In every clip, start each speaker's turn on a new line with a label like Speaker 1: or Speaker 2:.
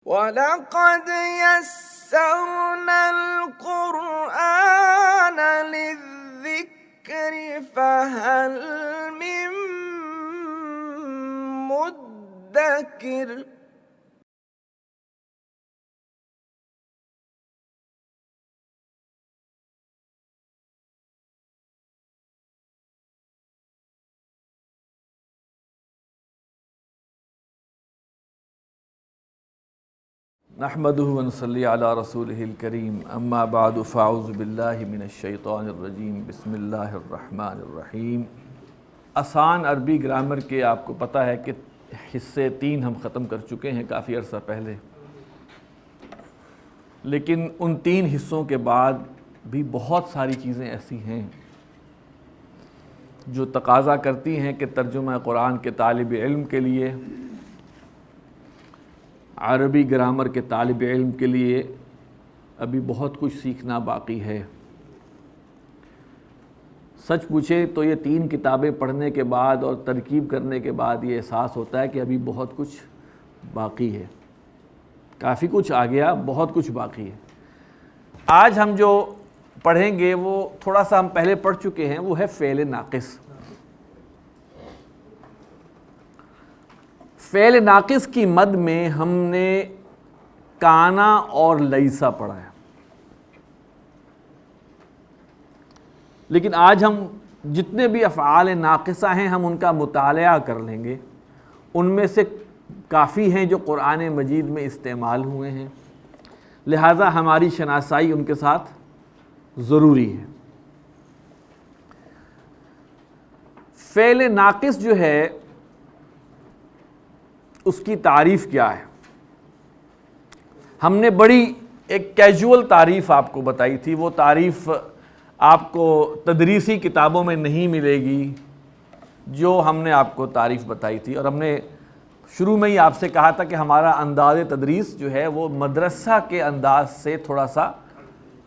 Speaker 1: وَلَقَدْ يَسَّرْنَا الْقُرْآنَ لِلذِّكْرِ فَهَلْ مِن مُّدَّكِرٍ۔
Speaker 2: نحمدہ ونصلی علی رسولہ الکریم، اما بعد فاعوذ باللہ من الشیطان الرجیم، بسم اللہ الرحمن الرحیم۔ آسان عربی گرامر کے آپ کو پتہ ہے کہ حصے 3 ہم ختم کر چکے ہیں کافی عرصہ پہلے، لیکن ان 3 حصوں کے بعد بھی بہت ساری چیزیں ایسی ہیں جو تقاضا کرتی ہیں کہ ترجمہ قرآن کے طالب علم کے لیے، عربی گرامر کے طالب علم کے لیے ابھی بہت کچھ سیکھنا باقی ہے۔ سچ پوچھے تو یہ 3 کتابیں پڑھنے کے بعد اور ترکیب کرنے کے بعد یہ احساس ہوتا ہے کہ ابھی بہت کچھ باقی ہے، کافی کچھ آ گیا، بہت کچھ باقی ہے۔ آج ہم جو پڑھیں گے وہ تھوڑا سا ہم پہلے پڑھ چکے ہیں، وہ ہے فعل ناقص۔ فعل ناقص کی مد میں ہم نے کانا اور لیسا پڑھا ہے، لیکن آج ہم جتنے بھی افعال ناقصہ ہیں ہم ان کا مطالعہ کر لیں گے۔ ان میں سے کافی ہیں جو قرآن مجید میں استعمال ہوئے ہیں، لہٰذا ہماری شناسائی ان کے ساتھ ضروری ہے۔ فعل ناقص جو ہے اس کی تعریف کیا ہے؟ ہم نے بڑی ایک کیجول تعریف آپ کو بتائی تھی، وہ تعریف آپ کو تدریسی کتابوں میں نہیں ملے گی جو ہم نے آپ کو تعریف بتائی تھی، اور ہم نے شروع میں ہی آپ سے کہا تھا کہ ہمارا انداز تدریس جو ہے وہ مدرسہ کے انداز سے تھوڑا سا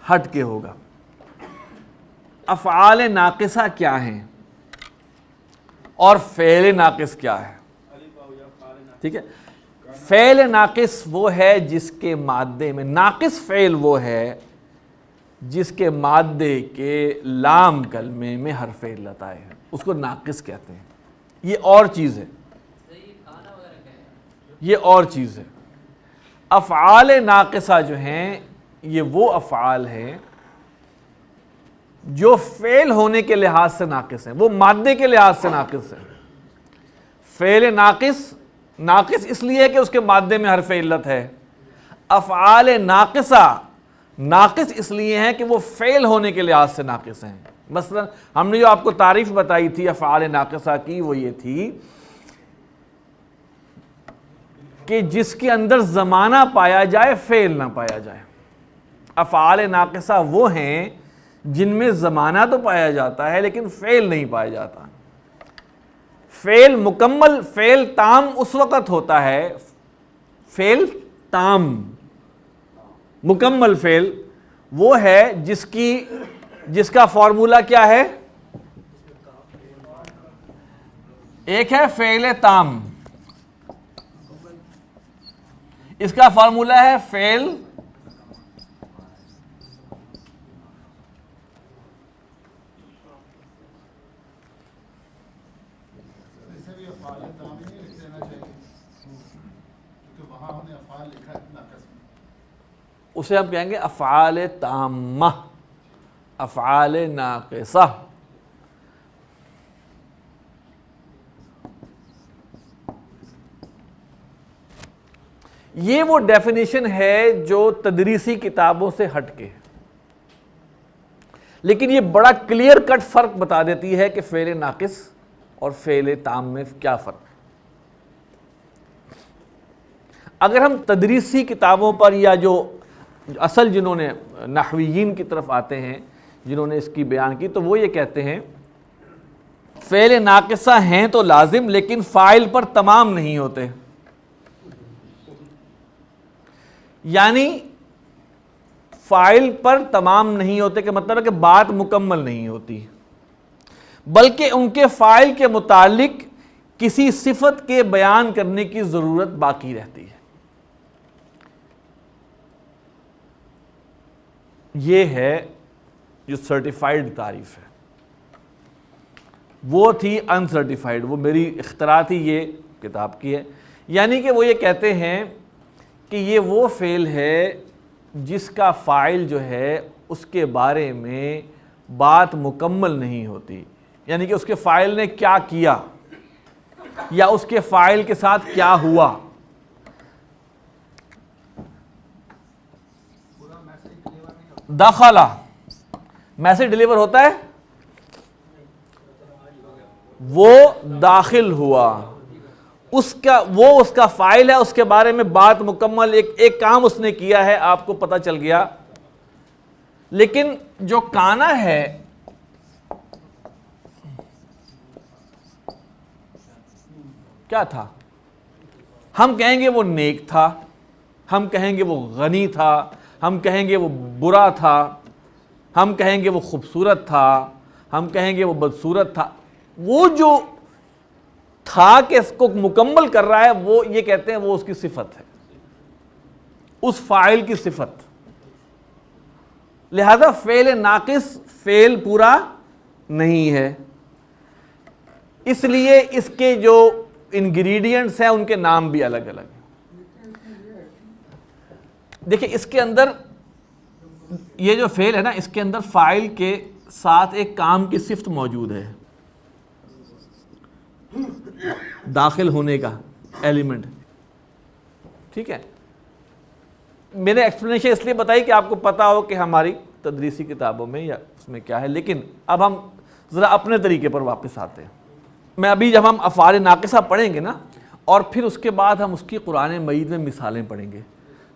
Speaker 2: ہٹ کے ہوگا۔ افعال ناقصہ کیا ہیں اور فعل ناقص کیا ہے؟ ٹھیک ہے، فعل ناقص وہ ہے جس کے مادے میں، ناقص فعل وہ ہے جس کے مادے کے لام کلمے میں حرف علت آئے ہیں، اس کو ناقص کہتے ہیں۔ یہ اور چیز ہے، یہ اور چیز ہے۔ افعال ناقصہ جو ہیں یہ وہ افعال ہیں جو فعل ہونے کے لحاظ سے ناقص ہیں، وہ مادے کے لحاظ سے ناقص ہیں۔ فعل ناقص اس لیے کہ اس کے مادے میں حرف علت ہے، افعال ناقصہ ناقص اس لیے ہیں کہ وہ فعل ہونے کے لحاظ سے ناقص ہیں۔ مثلا ہم نے جو آپ کو تعریف بتائی تھی افعال ناقصہ کی وہ یہ تھی کہ جس کے اندر زمانہ پایا جائے فعل نہ پایا جائے۔ افعال ناقصہ وہ ہیں جن میں زمانہ تو پایا جاتا ہے لیکن فعل نہیں پایا جاتا۔ فعل مکمل، فعل تام اس وقت ہوتا ہے، فعل تام مکمل فعل وہ ہے جس کا فارمولا کیا ہے؟ ایک ہے فعل تام، اس کا فارمولا ہے فعل اسے ہم کہیں گے افعال تامہ، افعال ناقصہ۔ یہ وہ ڈیفینیشن ہے جو تدریسی کتابوں سے ہٹ کے، لیکن یہ بڑا کلیئر کٹ فرق بتا دیتی ہے کہ فعل ناقص اور فعل تام میں کیا فرق ہے۔ اگر ہم تدریسی کتابوں پر یا جو اصل جنہوں نے نحویین کی طرف آتے ہیں جنہوں نے اس کی بیان کی، تو وہ یہ کہتے ہیں فعل ناقصہ ہیں تو لازم لیکن فاعل پر تمام نہیں ہوتے، یعنی فاعل پر تمام نہیں ہوتے کہ مطلب ہے کہ بات مکمل نہیں ہوتی، بلکہ ان کے فاعل کے متعلق کسی صفت کے بیان کرنے کی ضرورت باقی رہتی ہے۔ یہ ہے جو سرٹیفائیڈ تعریف ہے، وہ تھی انسرٹیفائیڈ، وہ میری اختراع تھی، یہ کتاب کی ہے۔ یعنی کہ وہ یہ کہتے ہیں کہ یہ وہ فعل ہے جس کا فاعل جو ہے اس کے بارے میں بات مکمل نہیں ہوتی، یعنی کہ اس کے فاعل نے کیا کیا یا اس کے فاعل کے ساتھ کیا ہوا۔ دخلا میسج ڈیلیور ہوتا ہے، وہ داخل ہوا، اس کا فاعل ہے، اس کے بارے میں بات مکمل، ایک کام اس نے کیا ہے، آپ کو پتہ چل گیا۔ لیکن جو کانا ہے کیا تھا؟ ہم کہیں گے وہ نیک تھا، ہم کہیں گے وہ غنی تھا، ہم کہیں گے وہ برا تھا، ہم کہیں گے وہ خوبصورت تھا، ہم کہیں گے وہ بدصورت تھا۔ وہ جو تھا کہ اس کو مکمل کر رہا ہے، وہ یہ کہتے ہیں وہ اس کی صفت ہے، اس فاعل کی صفت۔ لہذا فعل ناقص فعل پورا نہیں ہے، اس لیے اس کے جو انگریڈینٹس ہیں ان کے نام بھی الگ الگ ہیں۔ دیکھیں اس کے اندر یہ جو فعل ہے نا، اس کے اندر فاعل کے ساتھ ایک کام کی صفت موجود ہے، داخل ہونے کا ایلیمنٹ، ٹھیک ہے۔ میں نے ایکسپلینیشن اس لیے بتائی کہ آپ کو پتا ہو کہ ہماری تدریسی کتابوں میں یا اس میں کیا ہے، لیکن اب ہم ذرا اپنے طریقے پر واپس آتے ہیں۔ میں ابھی جب ہم افعال ناقصہ پڑھیں گے نا، اور پھر اس کے بعد ہم اس کی قرآن مجید میں مثالیں پڑھیں گے،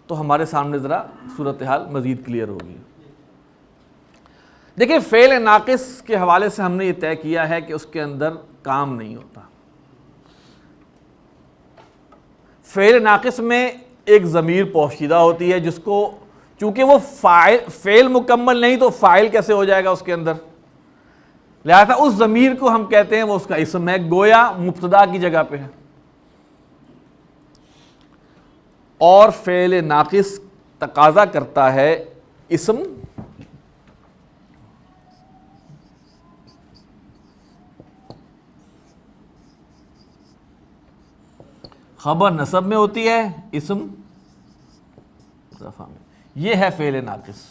Speaker 2: تو ہمارے سامنے ذرا صورتحال مزید کلیئر ہوگی۔ دیکھیں فعل ناقص کے حوالے سے ہم نے یہ طے کیا ہے کہ اس کے اندر کام نہیں ہوتا۔ فعل ناقص میں ایک ضمیر پوشیدہ ہوتی ہے، جس کو چونکہ وہ فعل مکمل نہیں تو فاعل کیسے ہو جائے گا اس کے اندر، لہذا اس ضمیر کو ہم کہتے ہیں وہ اس کا اسم ہے، گویا مبتدا کی جگہ پہ ہے۔ اور فعل ناقص تقاضا کرتا ہے اسم خبر نصب میں ہوتی ہے، اسم رفع میں۔ یہ ہے فعل ناقص۔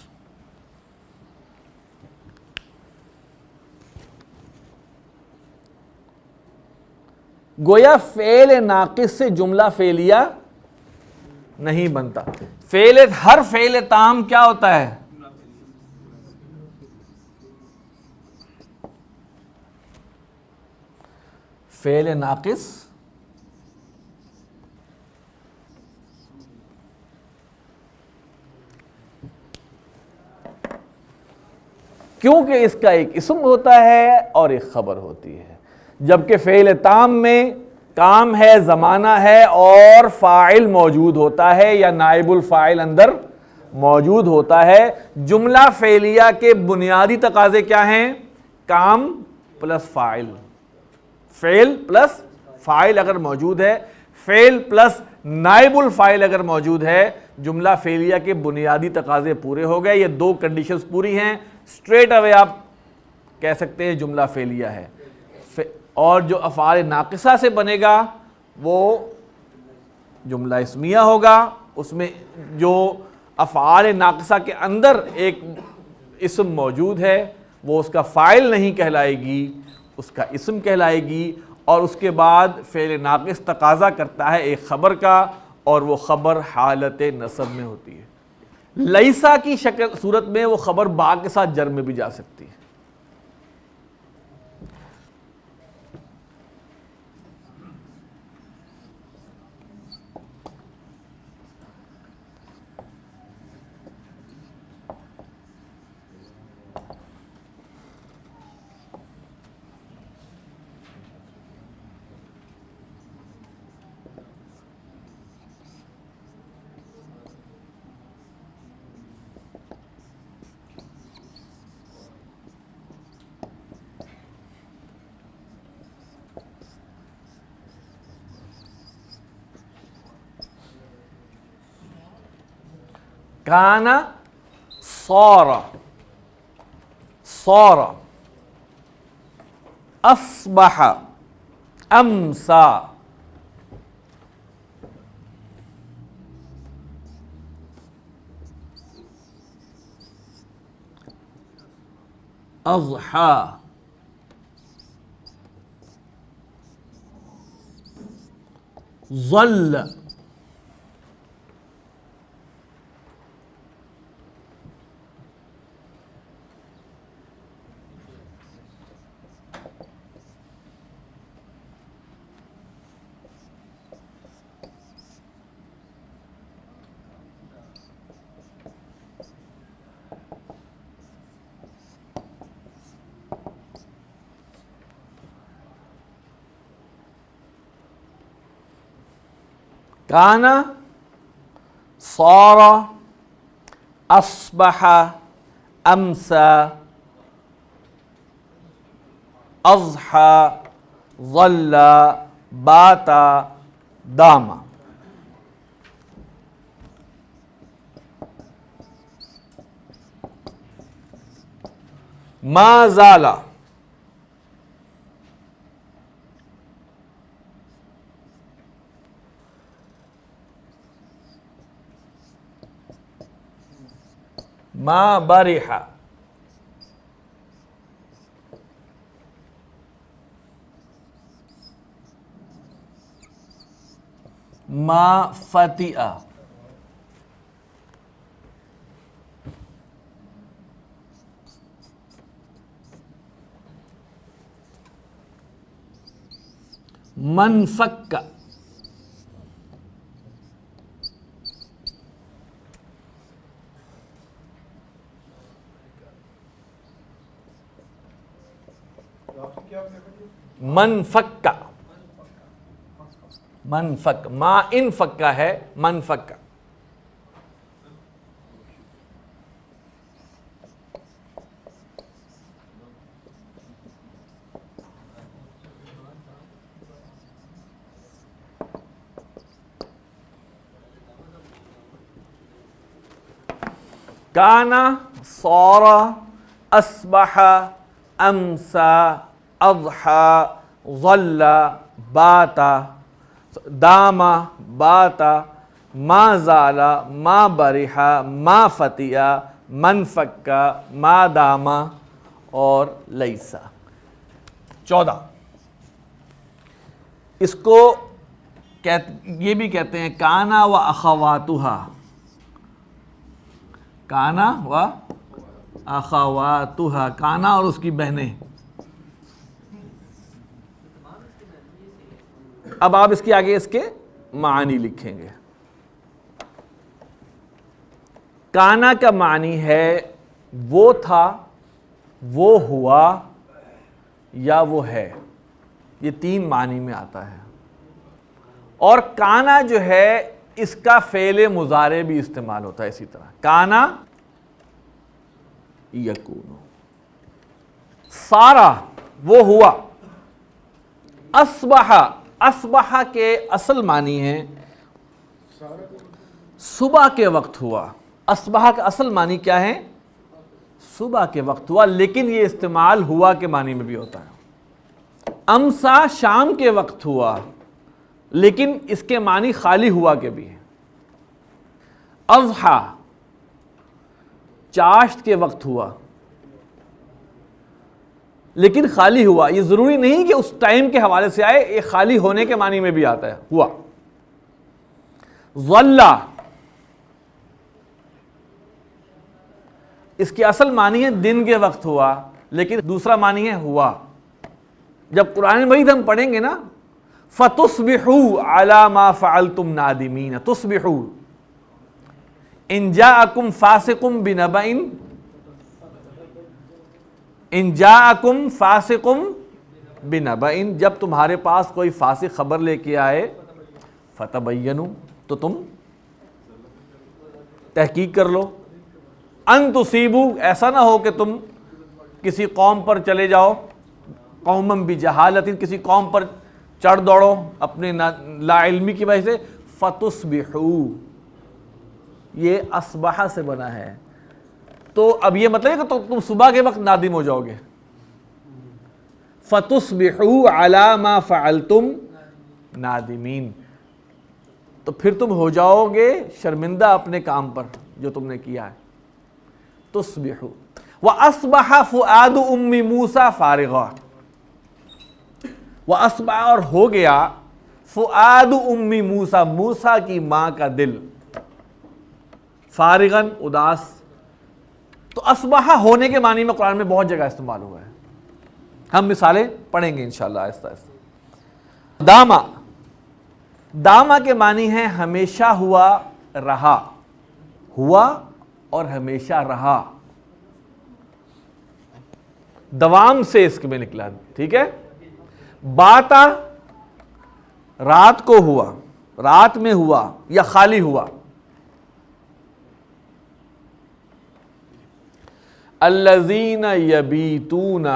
Speaker 2: گویا فعل ناقص سے جملہ فعلیہ نہیں بنتا۔ ہر فعل تام کیا ہوتا ہے؟ فعل ناقص کیونکہ اس کا ایک اسم ہوتا ہے اور ایک خبر ہوتی ہے، جبکہ فعل تام میں کام ہے، زمانہ ہے اور فاعل موجود ہوتا ہے یا نائب الفاعل اندر موجود ہوتا ہے۔ جملہ فعلیہ کے بنیادی تقاضے کیا ہیں؟ کام پلس فاعل، فعل پلس فاعل اگر موجود ہے، فعل پلس نائب الفاعل اگر موجود ہے، جملہ فعلیہ کے بنیادی تقاضے پورے ہو گئے۔ یہ دو کنڈیشنز پوری ہیں، اسٹریٹ اوے آپ کہہ سکتے ہیں جملہ فعلیہ ہے۔ اور جو افعال ناقصہ سے بنے گا وہ جملہ اسمیہ ہوگا، اس میں جو افعال ناقصہ کے اندر ایک اسم موجود ہے وہ اس کا فاعل نہیں کہلائے گی، اس کا اسم کہلائے گی، اور اس کے بعد فعل ناقص تقاضا کرتا ہے ایک خبر کا، اور وہ خبر حالت نصب میں ہوتی ہے۔ لیسا کی صورت میں وہ خبر با کے ساتھ جر میں بھی جا سکتی ہے۔ کانا صار صار اصبح امسا اضحى ظل كان صار أصبح أمسى أضحى ظل بات دام. ما زال ما برح ما فتئ من فک من فک من فک ما ان فکا ہے من فک. کانا صار اصبح امسا اضحى ظل بات دام بات ما زال ما برح ما فتئ من فک ما دام اور لیسا. 14. اس کو یہ بھی کہتے ہیں کانا و اخواتہا. کانا و اخواتہا، کانا اور اس کی بہنیں. اب آپ اس کے آگے اس کے معنی لکھیں گے. کانا کا معنی ہے وہ تھا، وہ ہوا، یا وہ ہے. یہ 3 معنی میں آتا ہے. اور کانا جو ہے اس کا فعل مضارع بھی استعمال ہوتا ہے اسی طرح. کانا یکون. سارا وہ ہوا. اصبح، اصبح کے اصل معنی ہے صبح کے وقت ہوا. اصبح کا اصل معنی کیا ہے؟ صبح کے وقت ہوا، لیکن یہ استعمال ہوا کے معنی میں بھی ہوتا ہے. امسا شام کے وقت ہوا، لیکن اس کے معنی خالی ہوا کے بھی ہیں. اضحیٰ چاشت کے وقت ہوا، لیکن خالی ہوا. یہ ضروری نہیں کہ اس ٹائم کے حوالے سے آئے، یہ خالی ہونے کے معنی میں بھی آتا ہے، ہوا. ظلّا اس کی اصل معنی ہے دن کے وقت ہوا، لیکن دوسرا معنی ہے ہوا. جب قرآن مجید ہم پڑھیں گے نا فَتُصْبِحُوا عَلَى مَا فَعَلْتُمْ نَادِمِينَ. تُصْبِحُوا إِن جَاءَكُمْ فَاسِقٌ بِنَبَإٍ، إِن جَاءَكُمْ فَاسِقٌ بِنَبَإٍ، جب تمہارے پاس کوئی فاسق خبر لے کے آئے، فَتَبَيَّنُوا تو تم تحقیق کر لو. ان تصیبوا ایسا نہ ہو کہ تم کسی قوم پر چلے جاؤ، قومم بجہالت کسی قوم پر چڑھ دوڑو اپنے لا علمی کی وجہ سے. فتصبحوا یہ اصبح سے بنا ہے. تو اب یہ مطلب ہے کہ تم صبح کے وقت نادم ہو جاؤ گے. فَتُصْبِحُوا عَلَى مَا فَعَلْتُمْ نَادِمِينَ, تو پھر تم ہو جاؤ گے شرمندہ اپنے کام پر جو تم نے کیا ہے. تُصْبِحُوا وَأَصْبَحَ فُؤَادُ أُمِّ مُوسَى فَارِغًا, وَأَصْبَحَ اور ہو گیا فؤاد امی موسیٰ, موسیٰ کی ماں کا دل, فارغاً اداس. تو اصبح ہونے کے معنی میں قرآن میں بہت جگہ استعمال ہوا ہے, ہم مثالیں پڑھیں گے انشاءاللہ آہستہ آہستہ. داما, داما کے معنی ہے ہمیشہ ہوا رہا, ہوا اور ہمیشہ رہا, دوام سے اس میں نکلا, ٹھیک ہے. باتا رات کو ہوا, رات میں ہوا یا خالی ہوا. الذین یبیتون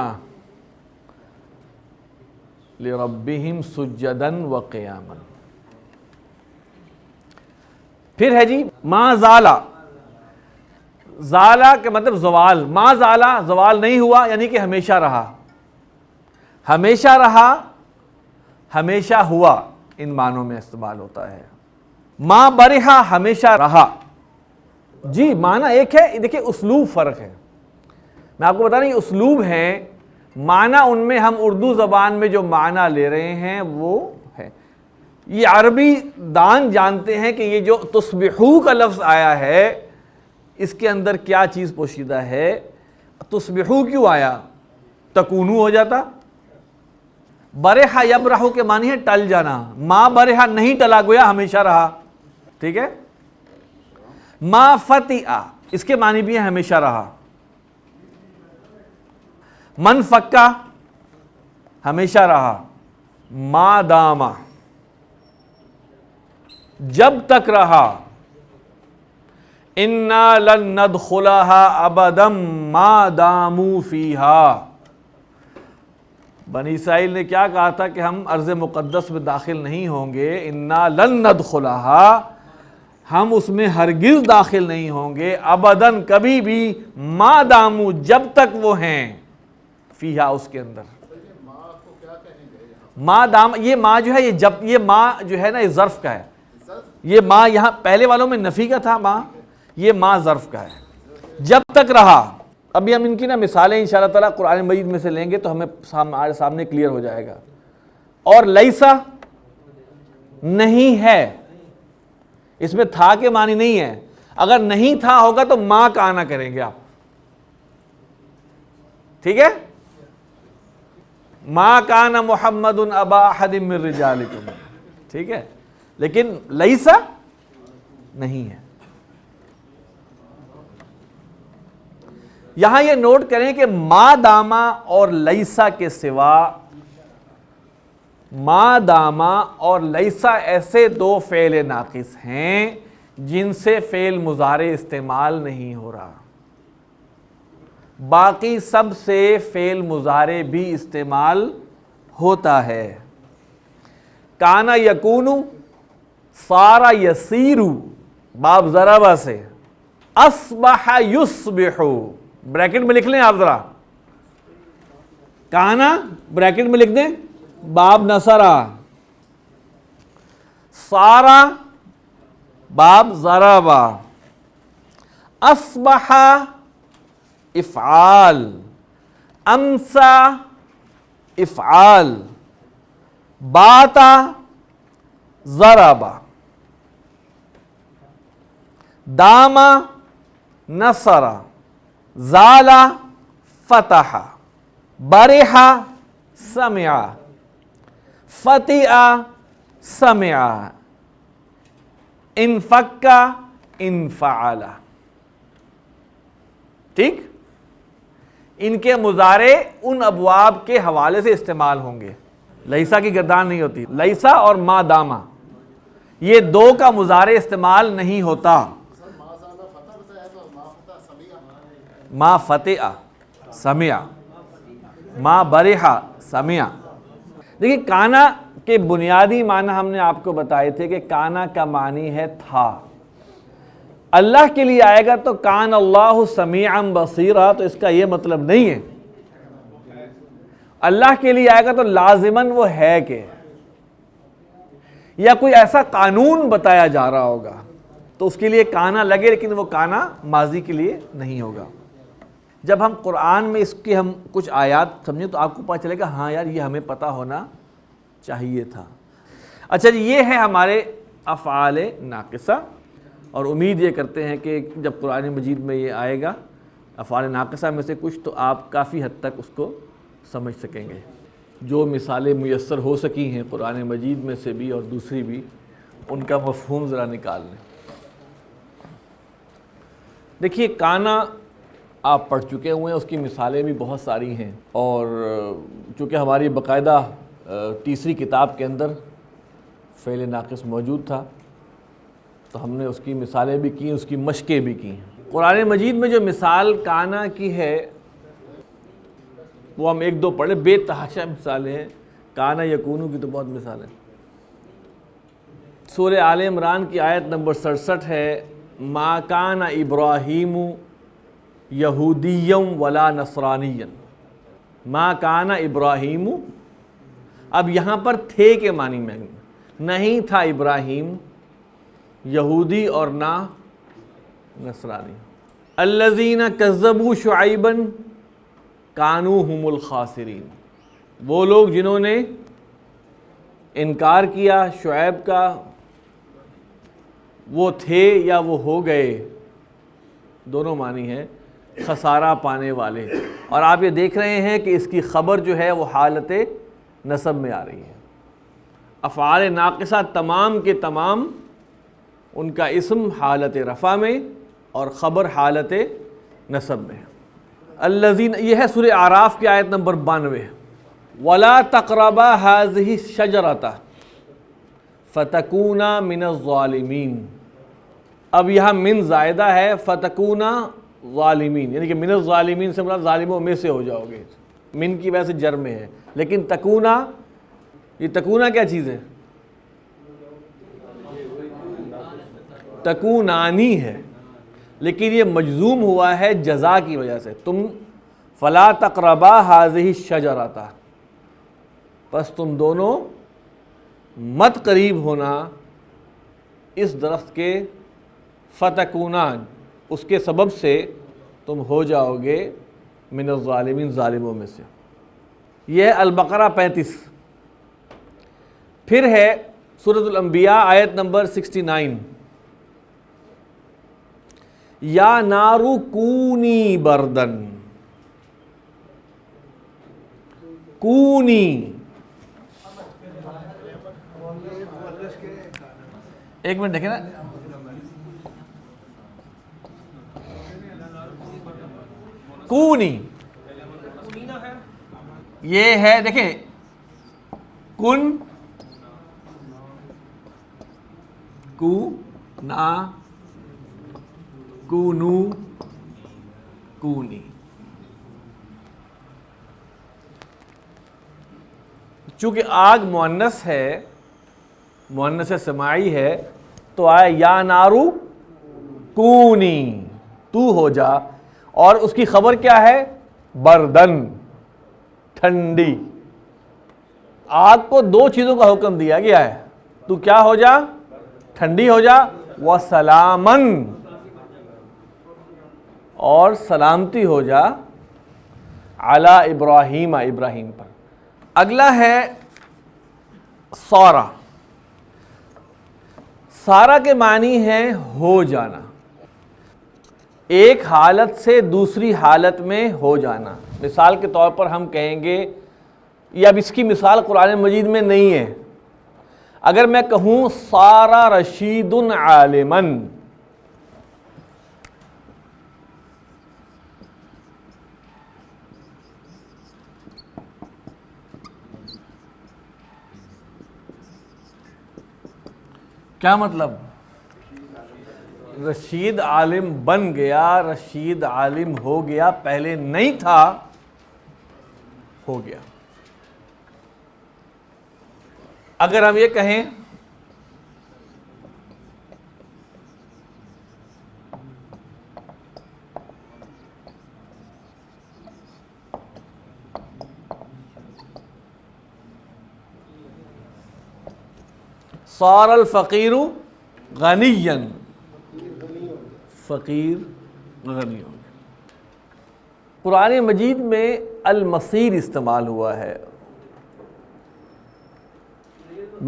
Speaker 2: لربہم سجدا وقیاما. پھر ہے جی ما زالا, زالا کے مطلب زوال, ما زالا زوال نہیں ہوا یعنی کہ ہمیشہ رہا, ہمیشہ رہا, ہمیشہ ہوا, ان معنوں میں استعمال ہوتا ہے. ما برہا ہمیشہ رہا, جی معنی ایک ہے, دیکھیں اسلوب فرق ہے. میں آپ کو بتا رہا ہوں یہ اسلوب ہیں, معنی ان میں ہم اردو زبان میں جو معنی لے رہے ہیں وہ ہے. یہ عربی دان جانتے ہیں کہ یہ جو تصبحو کا لفظ آیا ہے اس کے اندر کیا چیز پوشیدہ ہے. تصبحو کیوں آیا, تکونو ہو جاتا. برہا یبرہو کے معنی ہے ٹل جانا, ما برہا نہیں ٹلا گویا ہمیشہ رہا, ٹھیک ہے. ما فتئ اس کے معنی بھی ہے ہمیشہ رہا. من فکا ہمیشہ رہا. ما داما جب تک رہا. انا لن ندخلها ابدا ما داموا فیہا. بنی اسرائیل نے کیا کہا تھا کہ ہم ارض مقدس میں داخل نہیں ہوں گے. انا لن ندخلها, ہم اس میں ہرگز داخل نہیں ہوں گے. ابداً کبھی بھی, ما دامو جب تک وہ ہیں, فیہا اس کے اندر. ما دام, یہ ما جو ہے یہ جب, یہ ما جو ہے نا یہ ظرف کا ہے. یہ ما یہاں پہلے والوں میں نفی کا تھا ما, یہ ما ظرف کا ہے. جب تک رہا. ابھی ہم ان کی نا مثالیں انشاءاللہ تعالیٰ قرآن مجید میں سے لیں گے تو ہمیں سامنے کلیئر ہو جائے گا. اور لیسا نہیں ہے, اس میں تھا کے معنی نہیں ہے. اگر نہیں تھا ہوگا تو ما کا آنا کریں گے آپ, ٹھیک ہے. ما کان محمد ابا احد من رجالکم, ٹھیک ہے. لیکن لیسا نہیں ہے. یہاں یہ نوٹ کریں کہ ما داما اور لیسا کے سوا, ما داما اور لیسا ایسے دو فعل ناقص ہیں جن سے فعل مضارع استعمال نہیں ہو رہا. باقی سب سے فعل مضارع بھی استعمال ہوتا ہے. کانا یکونو, صارا یسیرو, باب ضربہ سے. اصبح یصبحو, بریکٹ میں لکھ لیں آپ ذرا, کانا بریکٹ میں لکھ دیں, باب نصرہ. صارا باب ضربہ. اصبح افعال, امسا افعال, باتا ضربہ, داما نصرہ, زالا فتح, برحا سمع, فتئ سمع, انفکا انفعل. ٹھیک. ان کے مضارع ان ابواب کے حوالے سے استعمال ہوں گے. لیسا کی گردان نہیں ہوتی. لیسا اور ما داما یہ دو کا مضارع استعمال نہیں ہوتا. ما فتح سمع, ما برحا سمع. دیکھیں کانا کے بنیادی معنی ہم نے آپ کو بتائے تھے کہ کانا کا معنی ہے تھا. اللہ کے لیے آئے گا تو کان اللہ سمیعا بصیرا، تو اس کا یہ مطلب نہیں ہے اللہ کے لیے آئے گا تو لازماً وہ ہے کہ، یا کوئی ایسا قانون بتایا جا رہا ہوگا تو اس کے لیے کانا لگے، لیکن وہ کانا ماضی کے لیے نہیں ہوگا۔ جب ہم قرآن میں اس کے ہم کچھ آیات سمجھیں تو آپ کو پتہ چلے گا ہاں یار یہ ہمیں پتہ ہونا چاہیے تھا۔ اچھا جی، یہ ہے ہمارے افعال ناقصہ، اور امید یہ کرتے ہیں کہ جب قرآن مجید میں یہ آئے گا افعال ناقصہ میں سے کچھ تو آپ کافی حد تک اس کو سمجھ سکیں گے۔ جو مثالیں میسر ہو سکی ہیں قرآن مجید میں سے بھی اور دوسری بھی، ان کا مفہوم ذرا نکال لیں۔ دیکھیے کانا آپ پڑھ چکے ہوئے ہیں، اس کی مثالیں بھی بہت ساری ہیں، اور چونکہ ہماری باقاعدہ تیسری کتاب کے اندر فعل ناقص موجود تھا تو ہم نے اس کی مثالیں بھی کی، اس کی مشقیں بھی کی۔ قرآن مجید میں جو مثال کانا کی ہے وہ ہم ایک دو پڑھے، بے تحاشا مثالیں ہیں، کانا یکونو کی تو بہت مثالیں۔ سورہ آل عمران کی آیت نمبر 67 ہے، ما کان ابراہیم یہودیا ولا نصرانیا، ما کان ابراہیم، اب یہاں پر تھے کے معنی میں نہیں تھا ابراہیم یہودی اور نہ نصرانی۔ الذین کذبوا شعیبا کانوا هم الخاسرین، وہ لوگ جنہوں نے انکار کیا شعیب کا وہ تھے یا وہ ہو گئے، دونوں معنی ہیں، خسارہ پانے والے۔ اور آپ یہ دیکھ رہے ہیں کہ اس کی خبر جو ہے وہ حالت نصب میں آ رہی ہے۔ افعال ناقصہ تمام کے تمام ان کا اسم حالت رفع میں اور خبر حالت نصب میں۔ الذین، یہ ہے سورہ اعراف کی آیت نمبر 92، وَلَا تَقْرَبَا هَذِهِ الشَّجَرَةَ فَتَكُونَا مِنَ الظَّالِمِينَ۔ اب یہاں من زائدہ ہے، فَتَكُونَا ظالمین، یعنی کہ من الظالمین سے مراد ظالموں میں سے ہو جاؤ گے، من کی وجہ سے جر میں ہے، لیکن تکونا، یہ تکونا کیا چیز ہے؟ تکونانی ہے، لیکن یہ مجزوم ہوا ہے جزا کی وجہ سے، تم فلا تقربا هذه الشجرۃ، پس تم دونوں مت قریب ہونا اس درخت کے، فتکونا، اس کے سبب سے تم ہو جاؤ گے من الظالمین، ظالموں میں سے۔ یہ ہے البقرہ 35۔ پھر ہے سورۃ الانبیاء آیت نمبر 69، یا نار کونی بردن، کونی، ایک منٹ دیکھیں نا، کونی یہ ہے، دیکھیں کن، کو نا، کونو، کونی۔ چونکہ آگ مؤنث ہے، مؤنث سماعی ہے، تو آیا یا نارو کونی، تو ہو جا، اور اس کی خبر کیا ہے؟ بردن، ٹھنڈی۔ آگ کو دو چیزوں کا حکم دیا گیا ہے، تو کیا ہو جا؟ ٹھنڈی ہو جا، وسلامن، اور سلامتی ہو جا، علی ابراہیم، ابراہیم پر۔ اگلا ہے سارا۔ سارا کے معنی ہے ہو جانا، ایک حالت سے دوسری حالت میں ہو جانا۔ مثال کے طور پر ہم کہیں گے، یا اب اس کی مثال قرآن مجید میں نہیں ہے، اگر میں کہوں سارا رشید عالمن، کیا مطلب؟ رشید عالم بن گیا، رشید عالم ہو گیا، پہلے نہیں تھا، ہو گیا۔ اگر ہم یہ کہیں صار الفقیر غنیا، فقیر غنی ہو گیا۔ قرآن مجید میں المصیر استعمال ہوا ہے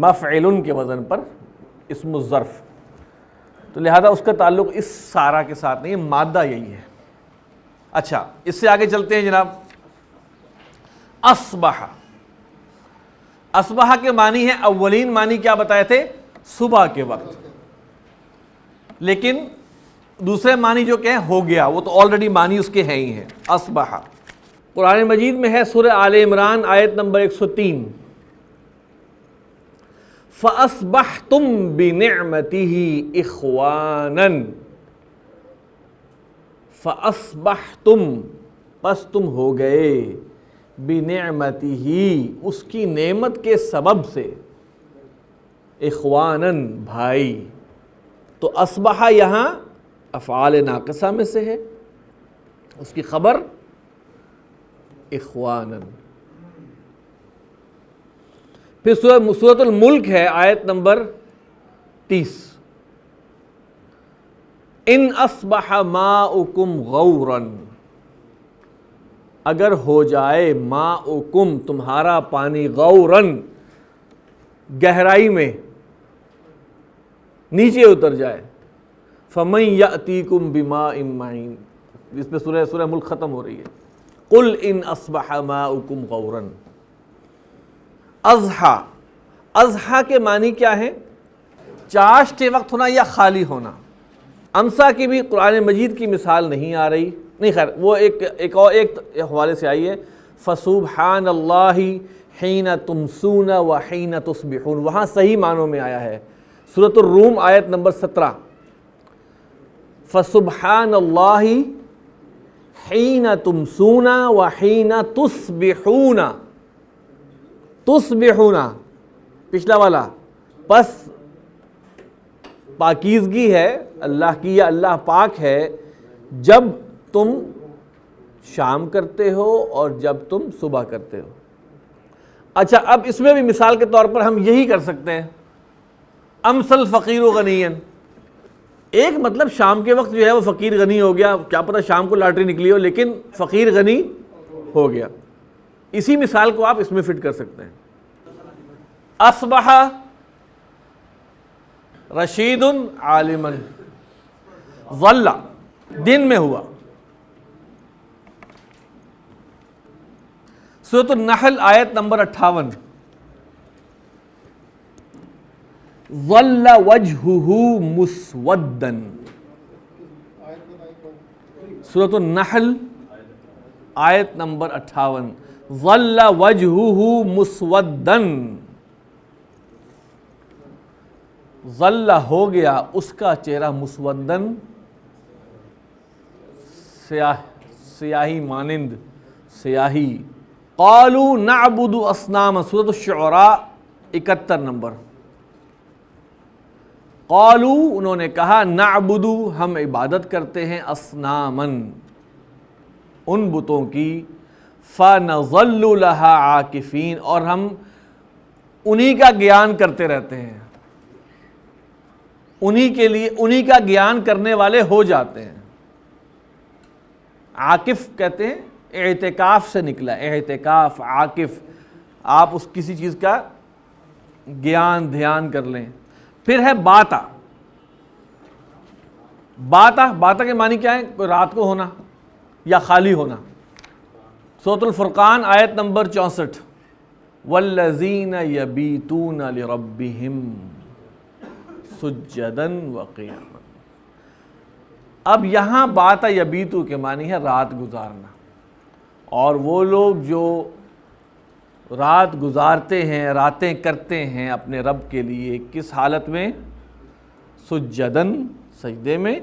Speaker 2: مفعل کے وزن پر، اسم الظرف، تو لہذا اس کا تعلق اس سارا کے ساتھ نہیں، مادہ یہی ہے۔ اچھا اس سے آگے چلتے ہیں جناب۔ اصبح، اصبح کے معنی ہے، اولین معنی کیا بتائے تھے؟ صبح کے وقت، لیکن دوسرے معنی جو کہ ہو گیا، وہ تو آلریڈی معنی اس کے ہیں ہی ہیں۔ اصبح قرآن مجید میں ہے سورہ آل عمران آیت نمبر 103، فَأَصْبَحْتُمْ بِنِعْمَتِهِ إِخْوَانًا، فَأَصْبَحْتُمْ پس تم ہو گئے، بِنِعْمَتِهِ اس کی نعمت کے سبب سے، اخواناً بھائی۔ تو اصبح یہاں افعال ناقصہ میں سے ہے، اس کی خبر اخواناً۔ پھر سورۃ الملک ہے آیت نمبر 30، ان اصبح ماؤکم غوراً، اگر ہو جائے ماؤکم تمہارا پانی، غوراً گہرائی میں، نیچے اتر جائے، فَمَن يَأْتِيكُم بِمَاءٍ مَّعِينٍ، جس پہ سورہ ملک ختم ہو رہی ہے۔ قُلْ إِنْ أَصْبَحَ مَاؤُكُمْ غَوْرًا۔ اضحیٰ، اضحیٰ کے معنی کیا ہے؟ چاشت وقت ہونا یا خالی ہونا۔ امسا کی بھی قرآن مجید کی مثال نہیں آ رہی، نہیں خیر وہ ایک حوالے سے آئی ہے، فَسُبْحَانَ اللَّهِ حِينَ تُمْسُونَ وَحِينَ تُصْبِحُونَ، وہاں صحیح معنوں میں آیا ہے۔ سورۃ الروم آیت نمبر 17، فَسُبْحَانَ اللَّهِ حِينَ تُمْسُونَ وَحِينَ تُصْبِحُونَ، تُصْبِحُونَ پچھلا والا، پس پاکیزگی ہے اللہ کی، یا اللہ پاک ہے جب تم شام کرتے ہو اور جب تم صبح کرتے ہو۔ اچھا اب اس میں بھی مثال کے طور پر ہم یہی کر سکتے ہیں، امسل فقیر و غنی، ایک مطلب شام کے وقت جو ہے وہ فقیر غنی ہو گیا، کیا پتہ شام کو لاٹری نکلی ہو، لیکن فقیر غنی ہو گیا۔ اسی مثال کو آپ اس میں فٹ کر سکتے ہیں۔ اصبح رشید عالما، ظل دن میں ہوا۔ سورۃ النحل آیت نمبر 58، ظل وجہہ مسودا، سورۃ النحل آیت نمبر 58، ظل وجہہ مسودا، ظل ہو گیا اس کا چہرہ، مسودن سیاہی مانند، سیاہی۔ قالوا نعبد اصناما، سورۃ الشعراء 71 نمبر، قالوا انہوں نے کہا، نعبد ہم عبادت کرتے ہیں، اصناما ان بتوں کی، فنظل لها عاکفین اور ہم انہی کا گیان کرتے رہتے ہیں، انہی کے لیے انہی کا گیان کرنے والے ہو جاتے ہیں۔ عاکف کہتے ہیں اعتکاف سے نکلا، اعتکاف عاکف، آپ اس کسی چیز کا گیان دھیان کر لیں۔ پھر ہے باتا، باتا، باتا کے معنی کیا ہے؟ کوئی رات کو ہونا یا خالی ہونا۔ سورۃ الفرقان آیت نمبر 64، والذین یبیتون لربہم سجدا وقیاما۔ اب یہاں بات یبیتو کے معنی ہے رات گزارنا، اور وہ لوگ جو رات گزارتے ہیں، راتیں کرتے ہیں اپنے رب کے لیے، کس حالت میں؟ سجدن سجدے میں،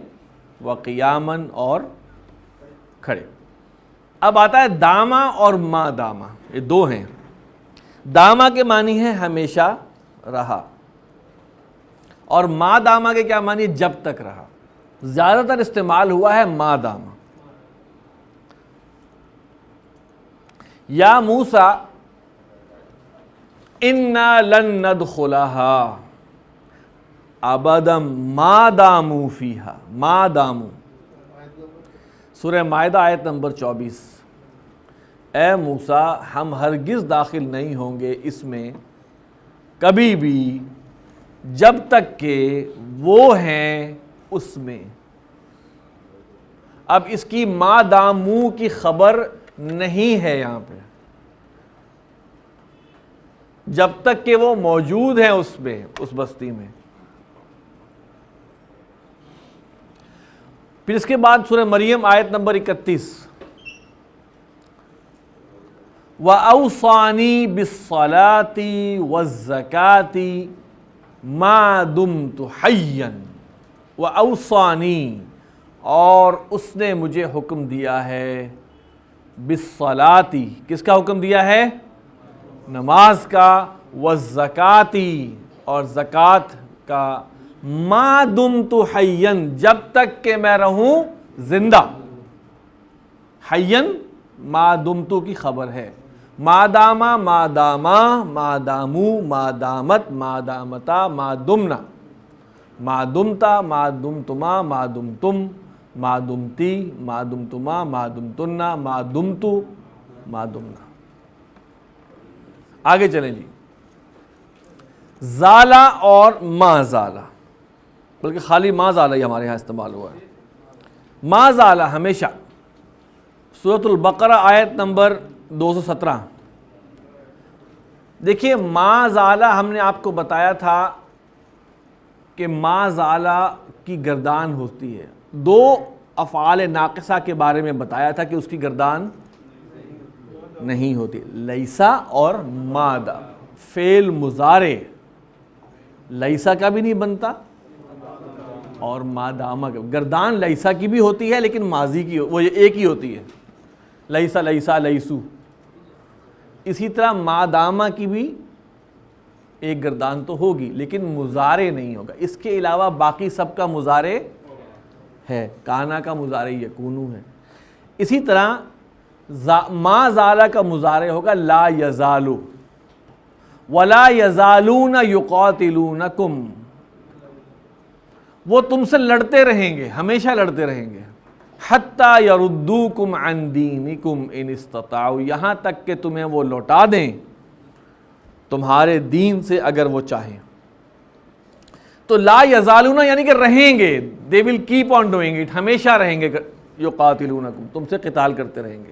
Speaker 2: وقیامن اور کھڑے۔ اب آتا ہے داما اور ما داما، یہ دو ہیں۔ داما کے معنی ہے ہمیشہ رہا، اور ما داما کے کیا معنی؟ جب تک رہا۔ زیادہ تر استعمال ہوا ہے ما داما۔ یا موسیٰ انا لن ندخلها، ابدا ما داموا فیہا، ما داموا، سورہ مائدہ آیت نمبر 24، اے موسیٰ ہم ہرگز داخل نہیں ہوں گے اس میں کبھی بھی جب تک کہ وہ ہیں اس میں۔ اب اس کی ما داموا کی خبر نہیں ہے یہاں پہ، جب تک کہ وہ موجود ہیں اس میں، اس بستی میں۔ پھر اس کے بعد سورہ مریم آیت نمبر 31، وَأَوْصَانِي بِالصَّلَاةِ وَالزَّكَاةِ مَا دُمْتُ حَيًّا، وَأَوْصَانِي، اور اس نے مجھے حکم دیا ہے، بِالصَّلَاةِ، کس کا حکم دیا ہے؟ نماز کا، وَالزَّكَاةِ، اور زکوٰۃ کا، ما دمت حیًّا، جب تک کہ میں رہوں زندہ۔ حیًّا ما دمت کی خبر ہے، ما داما، ما داما، ما دامو، ما دامت، ما دامتا، ما دمنا، ما دمتا، ما دمتما، ما دمتم، ما دمتی، ما دمتما، ما دمتنا، ما دمتو، ما دمنا۔ آگے چلیں جی، زالہ اور ما زالہ، بلکہ خالی ما زالہ ہی ہمارے ہاں استعمال ہوا ہے۔ ما زالہ ہمیشہ، سورۃ البقرہ آیت نمبر 217۔ دیکھیے ما زالہ ہم نے آپ کو بتایا تھا کہ ما زالہ کی گردان ہوتی ہے، دو افعال ناقصہ کے بارے میں بتایا تھا کہ اس کی گردان نہیں ہوتی، لیسا اور مادہ، فعل مضارع لیسا کا بھی نہیں بنتا اور مادامہ کا، گردان لیسا کی بھی ہوتی ہے لیکن ماضی کی وہ ایک ہی ہوتی ہے، لیسا لیسا لیسو۔ اسی طرح مادامہ کی بھی ایک گردان تو ہوگی لیکن مضارع نہیں ہوگا، اس کے علاوہ باقی سب کا مضارع ہے، کانا کا مضارع یکونو ہے۔ اسی طرح ما زالہ کا مضارع ہوگا لا یزالو، ولا یزالون یقاتلونکم، وہ تم سے لڑتے رہیں گے، ہمیشہ لڑتے رہیں گے، حتی یردوکم عن دینکم ان استطاعوا، یہاں تک کہ تمہیں وہ لوٹا دیں تمہارے دین سے اگر وہ چاہیں۔ تو لا یزالون یعنی کہ رہیں گے، they will keep on doing it، ہمیشہ رہیں گے، یقاتلونکم، تم سے قتال کرتے رہیں گے۔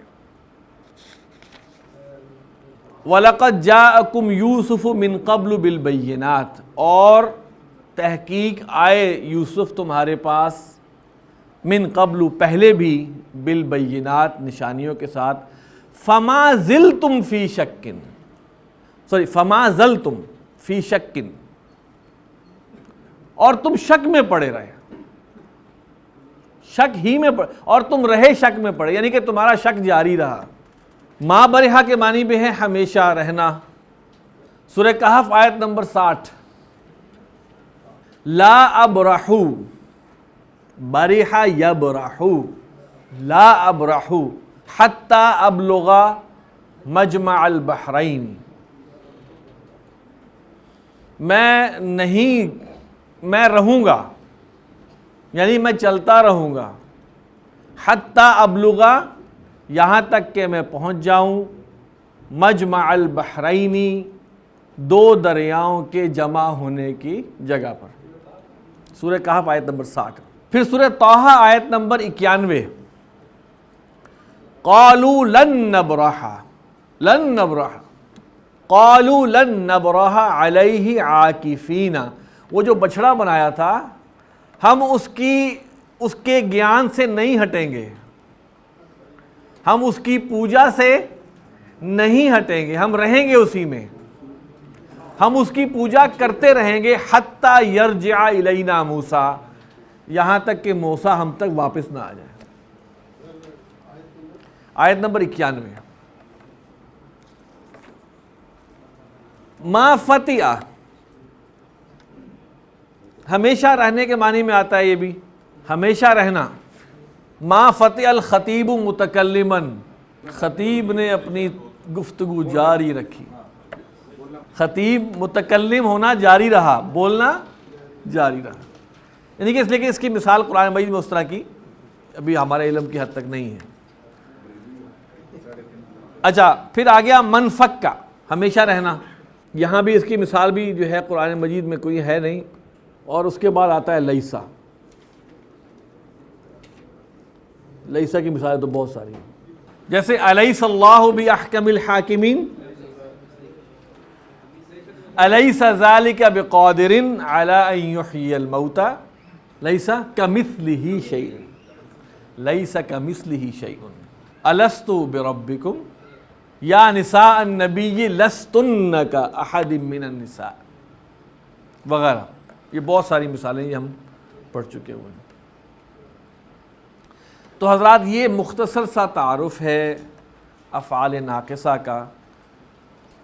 Speaker 2: وَلَقَدْ جَاءَكُمْ يُوسُفُ مِنْ قَبْلُ بِالْبَيِّنَاتِ، اور تحقیق آئے یوسف تمہارے پاس، من قبل پہلے بھی، بالبینات نشانیوں کے ساتھ، فما زلتم فی شکن، فما زلتم فی شکن، اور تم شک میں پڑے رہے، شک ہی میں پڑے، اور تم رہے شک میں پڑے، یعنی کہ تمہارا شک جاری رہا۔ ما برحا کے معنی بھی ہے ہمیشہ رہنا۔ سورہ کہف آیت نمبر 60، لا ابرحو، برح یبرحو، لا ابرحو حتی ابلغ مجمع البحرین، میں رہوں گا، یعنی میں چلتا رہوں گا، حتی ابلغ، یہاں تک کہ میں پہنچ جاؤں، مجمع البحرینی، دو دریاؤں کے جمع ہونے کی جگہ پر۔ سورہ کہف آیت نمبر 60۔ پھر سورہ طٰہٰ آیت نمبر 91، قالوا لن نبرح، لن نبرح، قالوا لن نبرح علیہ عاکفین، وہ جو بچھڑا بنایا تھا ہم اس کے گیان سے نہیں ہٹیں گے، ہم اس کی پوجا سے نہیں ہٹیں گے، ہم رہیں گے اسی میں، ہم اس کی پوجا کرتے رہیں گے، حتی یرجع الینا موسیٰ، یہاں تک کہ موسیٰ ہم تک واپس نہ آ جائے۔ آیت نمبر 91، ما فتح، ہمیشہ رہنے کے معنی میں آتا ہے یہ بھی، ہمیشہ رہنا۔ ما فتح الخطیب متکلما، خطیب نے اپنی گفتگو جاری رکھی، خطیب متکلم ہونا جاری رہا، بولنا جاری رہا. یعنی کہ اس لیے کہ اس کی مثال قرآن مجید میں اس طرح کی ابھی ہمارے علم کی حد تک نہیں ہے. اچھا پھر آ گیا منفک کا ہمیشہ رہنا. یہاں بھی اس کی مثال بھی جو ہے قرآن مجید میں کوئی ہے نہیں. اور اس کے بعد آتا ہے لیسا. لیسا کی مثالیں تو بہت ساری ہیں, جیسے الیس اللہ باحکم الحاکمین, الیس ذلک بقادر علی ان یحیی الموتى لیس کمثلہ شیء, لیس کمثلہ شیء, الست بربکم یا نساء النبی لستن کاحد من النساء وغیرہ. یہ بہت ساری مثالیں یہ ہم پڑھ چکے ہوئے ہیں. تو حضرات یہ مختصر سا تعارف ہے افعال ناقصہ کا,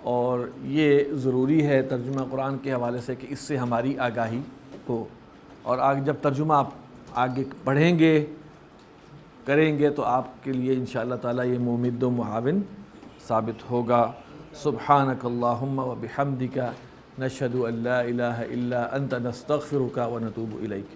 Speaker 2: اور یہ ضروری ہے ترجمہ قرآن کے حوالے سے کہ اس سے ہماری آگاہی ہو. اور آگے جب ترجمہ آپ آگے پڑھیں گے کریں گے تو آپ کے لیے انشاءاللہ تعالیٰ یہ ممد و معاون ثابت ہوگا. سبحانک اللہم و بحمدک نشہد ان لا الہ الا انت نستغفرک و نتوب الیک.